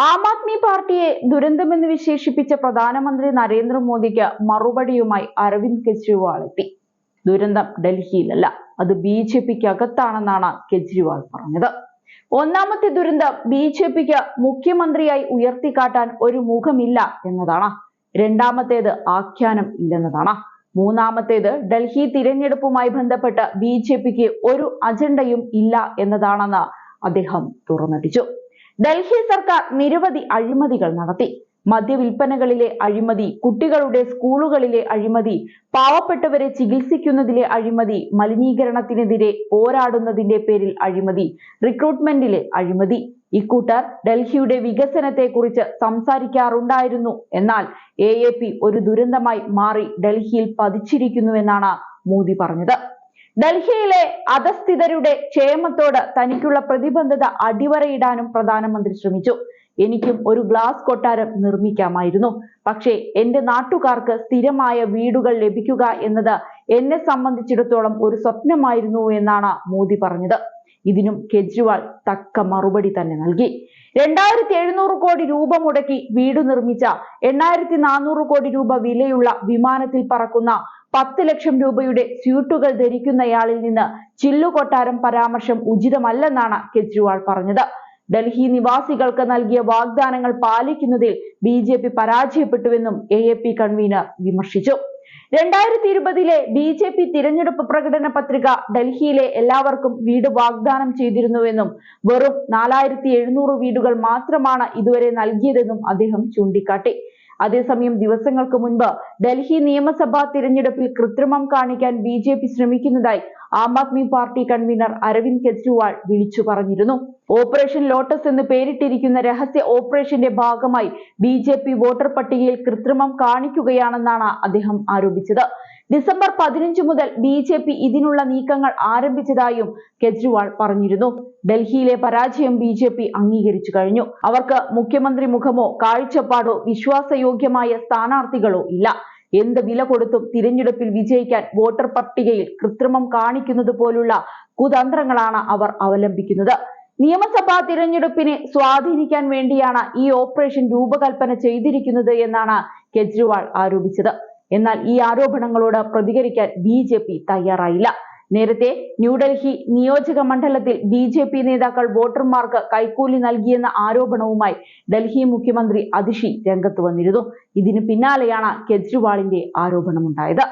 ആം ആദ്മി പാർട്ടിയെ ദുരന്തമെന്ന് വിശേഷിപ്പിച്ച പ്രധാനമന്ത്രി നരേന്ദ്രമോദിക്ക് മറുപടിയുമായി അരവിന്ദ് കെജ്രിവാൾ എത്തി. ദുരന്തം ഡൽഹിയിലല്ല, അത് ബിജെപിക്ക് അകത്താണെന്നാണ് കെജ്രിവാൾ പറഞ്ഞത്. ഒന്നാമത്തെ ദുരന്തം ബിജെപിക്ക് മുഖ്യമന്ത്രിയായി ഉയർത്തിക്കാട്ടാൻ ഒരു മുഖമില്ല എന്നതാണ്. രണ്ടാമത്തേത് ആഖ്യാനം ഇല്ലെന്നതാണ്. മൂന്നാമത്തേത് ഡൽഹി തിരഞ്ഞെടുപ്പുമായി ബന്ധപ്പെട്ട് ബിജെപിക്ക് ഒരു അജണ്ടയും ഇല്ല എന്നതാണെന്ന് അദ്ദേഹം തുറന്നടിച്ചു. ഡൽഹി സർക്കാർ നിരവധി അഴിമതികൾ നടത്തി. മദ്യവിൽപ്പനകളിലെ അഴിമതി, കുട്ടികളുടെ സ്കൂളുകളിലെ അഴിമതി, പാവപ്പെട്ടവരെ ചികിത്സിക്കുന്നതിലെ അഴിമതി, മലിനീകരണത്തിനെതിരെ പോരാടുന്നതിന്റെ പേരിൽ അഴിമതി, റിക്രൂട്ട്മെന്റിലെ അഴിമതി. ഇക്കൂട്ടർ ഡൽഹിയുടെ വികസനത്തെക്കുറിച്ച് സംസാരിക്കാറുണ്ടായിരുന്നു. എന്നാൽ AAP ഒരു ദുരന്തമായി മാറി ഡൽഹിയിൽ പതിച്ചിരിക്കുന്നുവെന്നാണ് മോദി പറഞ്ഞത്. ഡൽഹിയിലെ അധസ്ഥിതരുടെ ക്ഷേമത്തോട് തനിക്കുള്ള പ്രതിബദ്ധത അടിവരയിടാനും പ്രധാനമന്ത്രി ശ്രമിച്ചു. എനിക്കും ഒരു ഗ്ലാസ് കൊട്ടാരം നിർമ്മിക്കാമായിരുന്നു, പക്ഷേ എന്റെ നാട്ടുകാർക്ക് സ്ഥിരമായ വീടുകൾ ലഭിക്കുക എന്നത് എന്നെ സംബന്ധിച്ചിടത്തോളം ഒരു സ്വപ്നമായിരുന്നു എന്നാണ് മോദി പറഞ്ഞത്. ഇതിനും കെജ്രിവാൾ തക്ക മറുപടി തന്നെ നൽകി. 2700 കോടി രൂപ മുടക്കി വീട് നിർമ്മിച്ച 8400 കോടി രൂപ വിലയുള്ള വിമാനത്തിൽ പറക്കുന്ന 10 ലക്ഷം രൂപയുടെ സ്യൂട്ടുകൾ ധരിക്കുന്നയാളിൽ നിന്ന് ചില്ലുകൊട്ടാരം പരാമർശം ഉചിതമല്ലെന്നാണ് കെജ്രിവാൾ പറഞ്ഞത്. ഡൽഹി നിവാസികൾക്ക് നൽകിയ വാഗ്ദാനങ്ങൾ പാലിക്കുന്നതിൽ BJP പരാജയപ്പെട്ടുവെന്നും AAP കൺവീനർ വിമർശിച്ചു. 2020 BJP തിരഞ്ഞെടുപ്പ് പ്രകടന പത്രിക ഡൽഹിയിലെ എല്ലാവർക്കും വീട് വാഗ്ദാനം ചെയ്തിരുന്നുവെന്നും വെറും 4700 വീടുകൾ മാത്രമാണ് ഇതുവരെ നൽകിയതെന്നും അദ്ദേഹം ചൂണ്ടിക്കാട്ടി. അതേസമയം ദിവസങ്ങൾക്ക് മുൻപ് ഡൽഹി നിയമസഭാ തിരഞ്ഞെടുപ്പിൽ കൃത്രിമം കാണിക്കാൻ BJP ശ്രമിക്കുന്നതായി ആം ആദ്മി പാർട്ടി കൺവീനർ അരവിന്ദ് കെജ്രിവാൾ വിളിച്ചു പറഞ്ഞിരുന്നു. ഓപ്പറേഷൻ ലോട്ടസ് എന്ന് പേരിട്ടിരിക്കുന്ന രഹസ്യ ഓപ്പറേഷന്റെ ഭാഗമായി BJP വോട്ടർ പട്ടികയിൽ കൃത്രിമം കാണിക്കുകയാണെന്നാണ് അദ്ദേഹം ആരോപിച്ചത്. ഡിസംബർ 15 മുതൽ BJP ഇതിനുള്ള നീക്കങ്ങൾ ആരംഭിച്ചതായും കെജ്രിവാൾ പറഞ്ഞിരുന്നു. ഡൽഹിയിലെ പരാജയം BJP അംഗീകരിച്ചു കഴിഞ്ഞു. അവർക്ക് മുഖ്യമന്ത്രി മുഖമോ കാഴ്ചപ്പാടോ വിശ്വാസയോഗ്യമായ സ്ഥാനാർത്ഥികളോ ഇല്ല. എന്ത് വില കൊടുത്തും തിരഞ്ഞെടുപ്പിൽ വിജയിക്കാൻ വോട്ടർ പട്ടികയിൽ കൃത്രിമം കാണിക്കുന്നത് പോലുള്ള കുതന്ത്രങ്ങളാണ് അവർ അവലംബിക്കുന്നത്. നിയമസഭാ തിരഞ്ഞെടുപ്പിനെ സ്വാധീനിക്കാൻ വേണ്ടിയാണ് ഈ ഓപ്പറേഷൻ രൂപകൽപ്പന ചെയ്തിരിക്കുന്നത് എന്നാണ് കെജ്രിവാൾ ആരോപിച്ചത്. എന്നാൽ ഈ ആരോപണങ്ങളോട് പ്രതികരിക്കാൻ BJP തയ്യാറായില്ല. നേരത്തെ ന്യൂഡൽഹി നിയോജക മണ്ഡലത്തിൽ BJP നേതാക്കൾ വോട്ടർമാർക്ക് കൈക്കൂലി നൽകിയെന്ന ആരോപണവുമായി ഡൽഹി മുഖ്യമന്ത്രി അതിഷി രംഗത്ത് വന്നിരുന്നു. ഇതിന് പിന്നാലെയാണ് കെജ്രിവാളിന്റെ ആരോപണമുണ്ടായത്.